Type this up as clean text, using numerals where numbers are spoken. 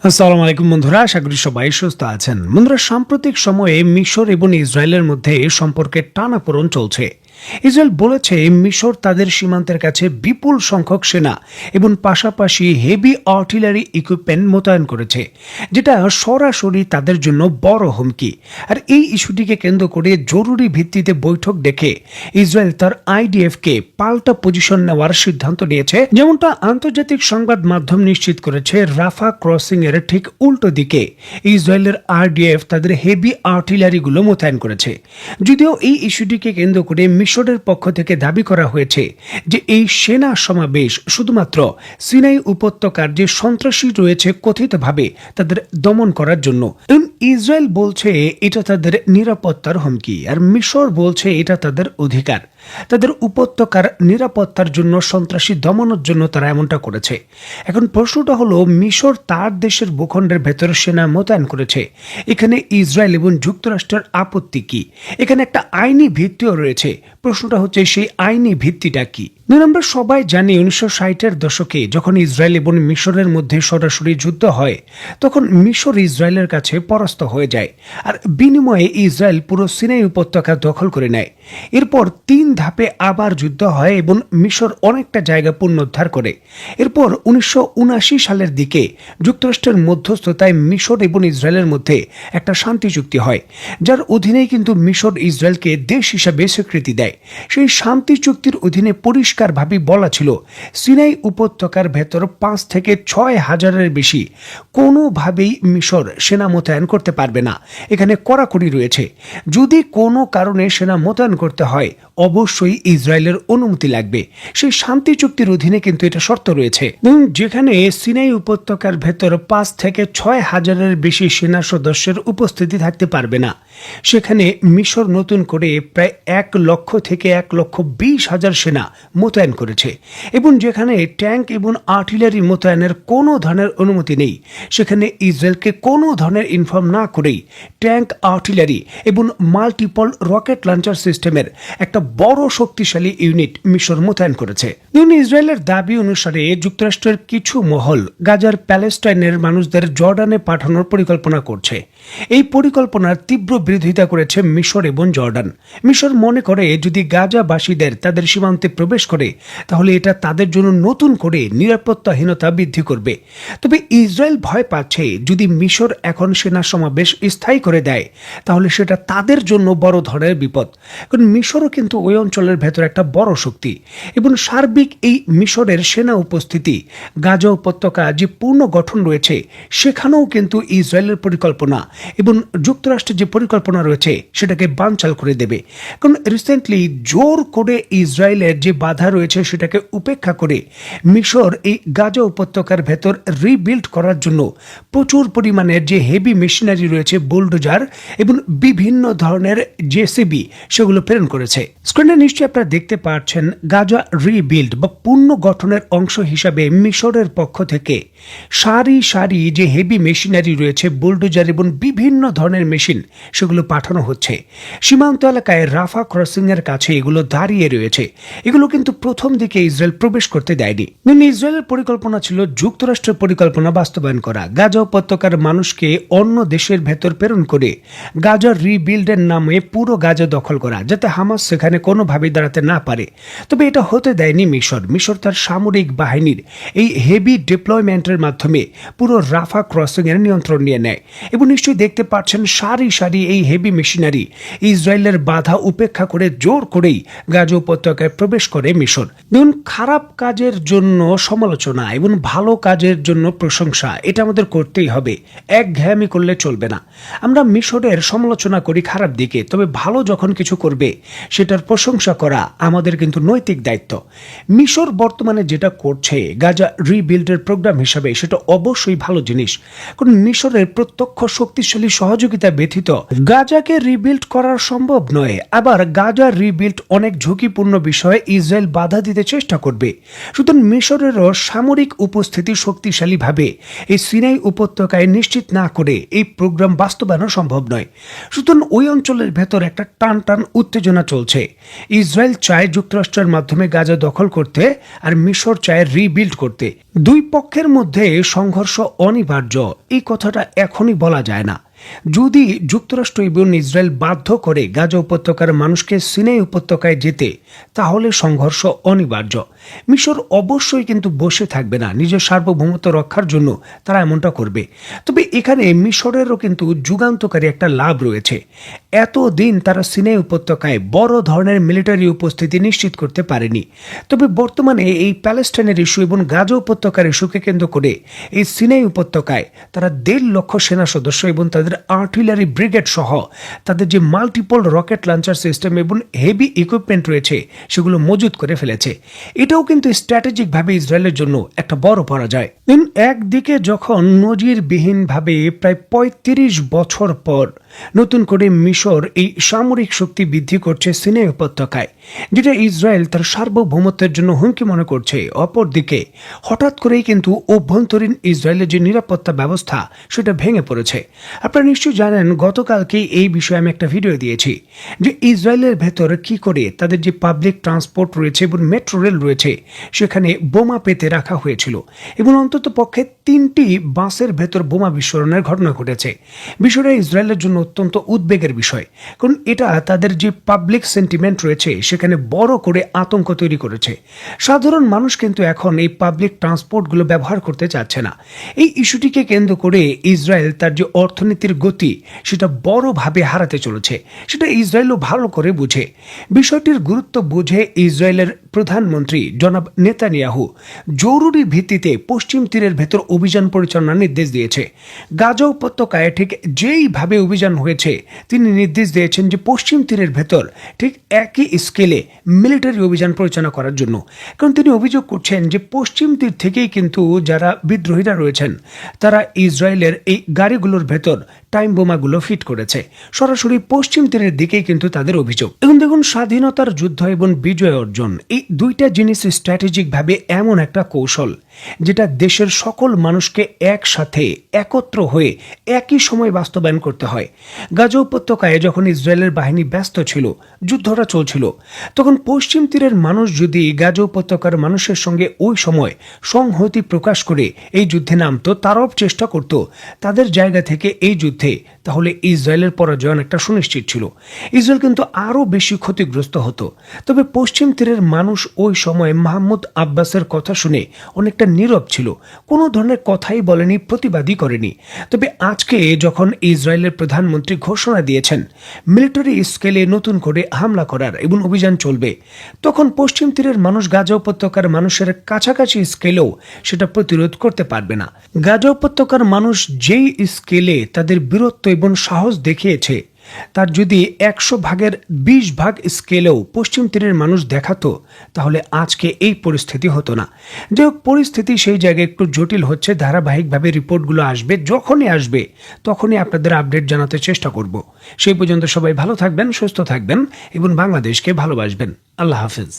আসসালামু আলাইকুম বন্ধুরা, আশা করি সবাই সুস্থ আছেন। বন্ধুরা, সাম্প্রতিক সময়ে মিশর এবং ইসরায়েলের মধ্যে সম্পর্কের টানাপোড়েন চলছে। ইসরায়েল বলেছে মিশর তাদের সীমান্তের কাছে বিপুল সংখ্যক সেনা এবং পাশাপাশি হেভি আর্টিলারি ইকুইপমেন্ট মোতায়েন করেছে, যেটা সরাসরি তাদের জন্য বড় হুমকি। আর এই ইস্যুটিকে কেন্দ্র করে জরুরি ভিত্তিতে বৈঠক ডেকে ইসরায়েল তার আইডিএফকে পাল্টা পজিশন নেওয়ার সিদ্ধান্ত নিয়েছে। যেমনটা আন্তর্জাতিক সংবাদ মাধ্যম নিশ্চিত করেছে, রাফা ক্রসিং এর ঠিক উল্টো দিকে ইসরায়েলের আরডিএফ তাদের হেভি আর্টিলারিগুলো মোতায়েন করেছে। যদিও এই ইস্যুটিকে কেন্দ্র করে মিশরের পক্ষ থেকে দাবি করা হয়েছে যে এই সেনা সমাবেশ শুধুমাত্র সিনাই উপত্যকার যে সন্ত্রাসী রয়েছে কথিতভাবে তাদের দমন করার জন্য। ইসরায়েল বলছে এটা তাদের নিরাপত্তার হুমকি, আর মিশর বলছে এটা তাদের অধিকার। তাদের উপত্যকার নিরাপত্তার জন্য, সন্ত্রাসী দমনের জন্য তারা এমনটা করেছে। এখন প্রশ্নটা হলো, মিশর তার দেশের ভূখণ্ডের ভেতরে সেনা মোতায়েন করেছে, এখানে ইসরায়েল এবং যুক্তরাষ্ট্রের আপত্তি কি? এখানে একটা আইনি ভিত্তিও রয়েছে। প্রশ্নটা হচ্ছে সেই আইনি ভিত্তিটা কি? আমরা সবাই জানি 1960-এর দশকে যখন ইসরায়েল এবং মিশরের মধ্যে সরাসরি যুদ্ধ হয়, তখন মিশর ইসরায়েলের কাছে পরাস্ত হয়ে যায়, আর বিনিময়ে ইসরায়েল পুরো সিনাই উপত্যকা দখল করে নেয়। এরপর 3 ধাপে আবার যুদ্ধ হয় এবং মিশর অনেকটা জায়গা পুনরুদ্ধার করে। এরপর 1979 সালের দিকে যুক্তরাষ্ট্রের মধ্যস্থতায় মিশর এবং ইসরায়েলের মধ্যে একটা শান্তি চুক্তি হয়, যার অধীনেই কিন্তু মিশর ইসরায়েলকে দেশ হিসাবে স্বীকৃতি দেয়। সেই শান্তি চুক্তির অধীনে পরিষ্কারভাবে বলা ছিল, সিনাই উপত্যকার ভেতর 5 থেকে 6 হাজারের বেশি কোনোভাবেই মিশর সেনা মোতায়েন করতে পারবে না। এখানে কড়াকড়ি রয়েছে। যদি কোনো কারণে সেনা মোতায়েন করতে হয়, অবশ্যই ইসরায়েলের অনুমতি লাগবে। সেই শান্তি চুক্তির অধীনে কিন্তু এটা শর্ত রয়েছে। যেখানে সিনাই উপত্যকার ভেতর 5 থেকে 6 হাজারের বেশি সেনা সদস্যের উপস্থিতি থাকতে পারবে না, সেখানে মিশর নতুন করে প্রায় 1 লক্ষ থেকে 1,20,000 সেনা মোতায়েন করেছে। এবং যেখানে ট্যাঙ্ক এবং আর্টিলারি মোতায়েনের কোনো ধরনের অনুমতি নেই, সেখানে ইসরায়েলকে কোনো ধরনের ইনফর্ম না করেই ট্যাঙ্ক, আর্টিলারি এবং মাল্টিপল রকেট লঞ্চার সিস্টেমের একটা বড় শক্তিশালী ইউনিট মিশর মোতায়েন করেছে। ইসরায়েলের দাবি অনুসারে যুক্তরাষ্ট্রের কিছু মহল গাজার প্যালেস্টাইনের মানুষদের জর্ডানে পাঠানোর পরিকল্পনা করছে। এই পরিকল্পনার তীব্র বিরোধিতা করেছে মিশর এবং জর্ডান। মিশর মনে করে যদি গাজাবাসীদের তাদের সীমান্তে প্রবেশ করে, তাহলে এটা তাদের জন্য নতুন করে নিরাপত্তাহীনতা বৃদ্ধি করবে। তবে ইসরায়েল ভয় পাচ্ছে, যদি মিশর এখন সেনা সমাবেশ স্থায়ী করে দেয়, তাহলে সেটা তাদের জন্য বড় ধরনের বিপদ। কারণ মিশরও কিন্তু ওই অঞ্চলের ভেতর একটা বড় শক্তি, এবং সার্বিক এই মিশরের সেনা উপস্থিতি গাজা উপত্যকা যে পূর্ণ গঠন রয়েছে, সেখানেও কিন্তু ইসরায়েলের পরিকল্পনা এবং যুক্তরাষ্ট্রের যে পরিকল্পনা রয়েছে সেটাকে বানচাল করে দেবে। কারণ রিসেন্টলি জোর করে ইসরায়েলের যে বাধা রয়েছে সেটাকে উপেক্ষা করে মিশর এই গাজা উপত্যকার ভেতর রিবিল্ড করার জন্য প্রচুর পরিমাণের যে হেভি মেশিনারি রয়েছে, বুলডোজার এবং বিভিন্ন ধরনের জেসিবি, সেগুলো প্রেরণ করেছে। স্ক্রিনে নিশ্চয়ই আপনারা দেখতে পাচ্ছেন, গাজা রিবিল্ড বা পূর্ণ গঠনের অংশ হিসাবে মিশরের পক্ষ থেকে সারি সারি যে হেভি মেশিনারি রয়েছে, বুলডোজার এবং বিভিন্ন ধরনের মেশিন, সেগুলো পাঠানো হচ্ছে। সীমান্ত এলাকায় রাফা ক্রসিং এর কাছে এগুলো দাঁড়িয়ে রয়েছে। এগুলো কিন্তু প্রথম দিকে ইসরায়েল প্রবেশ করতে দেয়নি। ইসরায়েলের পরিকল্পনা ছিল যুক্তরাষ্ট্রের পরিকল্পনা বাস্তবায়ন করা, গাজা উপত্যকার মানুষকে অন্য দেশের ভেতর প্রেরণ করে গাজা রিবিল্ডের নামে পুরো গাজা দখল করা, যাতে হামাস সেখানে কোনোভাবে দাঁড়াতে না পারে। তবে এটা হতে দেয়নি মিশর। মিশর তার সামরিক বাহিনীর এই হেভি ডিপ্লয়মেন্টের মাধ্যমে পুরো রাফা ক্রসিং এর নিয়ন্ত্রণ নিয়ে নেয়। এবং নিশ্চয়ই দেখতে পাচ্ছেন, সারি সারি এই হেভি মেশিনারি ইসরায়েলের বাধা উপেক্ষা করে জোর করেই গাজা উপত্যকায় প্রবেশ করে মিশর। দেখুন, খারাপ কাজের জন্য সমালোচনা এবং ভালো কাজের জন্য প্রশংসা, এটা আমাদের করতেই হবে। একঘেয়েমি করলে চলবে না। আমরা মিশরের সমালোচনা করি খারাপ দিকে, তবে ভালো যখন কিছু করবে সেটার প্রশংসা করা আমাদের কিন্তু নৈতিক দায়িত্ব। মিশর বর্তমানে যেটা করছে গাজা রিবিল্ডের প্রোগ্রাম হিসাবে, সেটা অবশ্যই ভালো জিনিস। কারণ মিশরের প্রত্যক্ষ শক্তিশালী সহযোগিতা ব্যতীত গাজাকে রিবিল্ড করা সম্ভব নয়, আবার গাজা রিবিল্ড অনেক ঝুঁকিপূর্ণ বিষয়ে ইসরায়েল বাধা দিতে চেষ্টা করবে। সুতরাং মিশরেরও সামরিক উপস্থিতি শক্তিশালীভাবে এই সিনাই উপত্যকায় নিশ্চিত না করে এই প্রোগ্রাম বাস্তবায়ন সম্ভব নয়। সুতরাং ওই অঞ্চলের ভেতর একটা টান টান উত্তেজনা চলছে। ইসরায়েল চায় যুক্তরাষ্ট্রের মাধ্যমে গাজা দখল করতে, আর মিশর চায় রিবিল্ড করতে। দুই পক্ষের মধ্যে সংঘর্ষ অনিবার্য, এই কথাটা এখনই বলা যায় না। যদি যুক্তরাষ্ট্র এবং ইসরায়েল বাধ্য করে গাজা উপত্যকার মানুষকে সিনাই উপত্যকায় যেতে, তাহলে সংঘর্ষ অনিবার্য। মিশর অবশ্যই কিন্তু বসে থাকবে না, নিজের সার্বভৌমত্ব রক্ষার জন্য তারা এমনটা করবে। তবে এখানে মিশরেরও কিন্তু যুগান্তকারী একটা লাভ রয়েছে। এতদিন তারা সিনাই উপত্যকায় বড় ধরনের মিলিটারি উপস্থিতি নিশ্চিত করতে পারেনি। তবে বর্তমানে এই প্যালেস্টাইনের ইস্যু এবং গাজা উপত্যকার ইস্যুকে কেন্দ্র করে এই সিনাই উপত্যকায় তারা 1.5 লক্ষ সেনা সদস্য এবং তাদের আর্টিলারি ব্রিগেড সহ তাদের যে মাল্টিপল রকেট লঞ্চার সিস্টেম এবং হেভি ইকুইপমেন্ট রয়েছে সেগুলো মজুত করে ফেলেছে। এটাও কিন্তু স্ট্র্যাটেজিকভাবে ইসরায়েলের জন্য একটা বড় পরাজয়। একদিকে যখন নজিরবিহীনভাবে প্রায় 35 বছর পর নতুন করে মিশর এই সামরিক শক্তি বৃদ্ধি করছে সিনাই উপত্যকায়, যেটা ইসরায়েল তার সার্বভৌমত্বের জন্য হুমকি মনে করছে, অপরদিকে হঠাৎ করেই কিন্তু অভ্যন্তরীণ ইসরায়েলের যে নিরাপত্তা ব্যবস্থা সেটা ভেঙে পড়েছে। আপনারা নিশ্চয়ই জানেন, গতকালকে এই বিষয়ে আমি একটা ভিডিও দিয়েছি যে ইসরায়েলের ভেতর কি করে তাদের যে পাবলিক ট্রান্সপোর্ট রয়েছে এবং মেট্রো রেল রয়েছে সেখানে বোমা পেতে রাখা হয়েছিল এবং অন্তত পক্ষে 3টি বাসের ভেতর বোমা বিস্ফোরণের ঘটনা ঘটেছে। বিষয়টা ইসরায়েলের জন্য অত্যন্ত উদ্বেগের বিষয়, কারণ এটা তাদের যে পাবলিক সেন্টিমেন্ট রয়েছে সেখানে বড় করে আতঙ্ক তৈরি করেছে। সাধারণ মানুষ কিন্তু এখন এই পাবলিক ট্রান্সপোর্টগুলো ব্যবহার করতে চাচ্ছে না। এই ইস্যুটিকে কেন্দ্র করে ইসরায়েল তার যে অর্থনীতির গতি সেটা বড়ভাবে হারাতে চলেছে, সেটা ইসরায়েলও ভালো করে বুঝে। বিষয়টির গুরুত্ব বুঝে ইসরায়েলের প্রধানমন্ত্রী জনাব নেতানিয়াহু জরুরি ভিত্তিতে পশ্চিম তীরের ভেতর অভিযান পরিচালনার নির্দেশ দিয়েছে। গাজা উপত্যকায় ঠিক যেইভাবে অভিযান হয়েছে তিনি নির্দেশ দিয়েছেন যে পশ্চিম তীরের ভেতর ঠিক একই স্কেলে মিলিটারি অভিযান পরিচালনা করার জন্য। কারণ তিনি অভিযোগ করছেন যে পশ্চিম তীর থেকেই কিন্তু যারা বিদ্রোহীরা রয়েছেন তারা ইসরায়েলের এই গাড়িগুলোর ভেতর টাইম বোমাগুলো ফিট করেছে। সরাসরি পশ্চিম তীরের দিকেই কিন্তু তাদের অভিযোগ। এখন দেখুন, স্বাধীনতার যুদ্ধ এবং বিজয় অর্জন, এই দুইটা জিনিস স্ট্র্যাটেজিকভাবে এমন একটা কৌশল যেটা দেশের সকল মানুষকে একসাথে একত্র হয়ে একই সময় বাস্তবায়ন করতে হয়। গাজা উপত্যকায় যখন ইসরায়েলের বাহিনী ব্যস্ত ছিল, যুদ্ধটা চলছিল, তখন পশ্চিম তীরের মানুষ যদি গাজা উপত্যকার মানুষের সঙ্গে ওই সময় সংহতি প্রকাশ করে এই যুদ্ধে নামতো, তারাও চেষ্টা করত তাদের জায়গা থেকে এই যুদ্ধে, তাহলে ইসরায়েলের পরাজয় অনেকটা সুনিশ্চিত ছিল। ইসরায়েল কিন্তু আরও বেশি ক্ষতিগ্রস্ত হতো। তবে পশ্চিম তীরের মানুষ ওই সময় মাহমুদ আব্বাসের কথা শুনে অনেকটা নীরব ছিল, কোনো ধরনের কথাই বলেনি, প্রতিবাদই করেনি। তবে আজকে যখন ইসরায়েলের প্রধানমন্ত্রী ঘোষণা দিয়েছেন মিলিটারি স্কেলে নতুন করে হামলা করার এবং অভিযান চলবে, তখন পশ্চিম তীরের মানুষ গাজা উপত্যকার মানুষের কাছাকাছি স্কেলেও সেটা প্রতিরোধ করতে পারবে না। গাজা উপত্যকার মানুষ যেই স্কেলে তাদের বীরত্ব এবং সাহস দেখিয়েছে, তার যদি 100 ভাগের 20 ভাগ স্কেলেও পশ্চিম তীরের মানুষ দেখাতো, তাহলে আজকে এই পরিস্থিতি হতো না। যে পরিস্থিতি সেই জায়গায় একটু জটিল হচ্ছে, ধারাবাহিকভাবে রিপোর্টগুলো আসবে, যখনই আসবে তখনই আপনাদের আপডেট জানাতে চেষ্টা করব। সেই পর্যন্ত সবাই ভালো থাকবেন, সুস্থ থাকবেন এবং বাংলাদেশকে ভালোবাসবেন। আল্লাহ হাফেজ।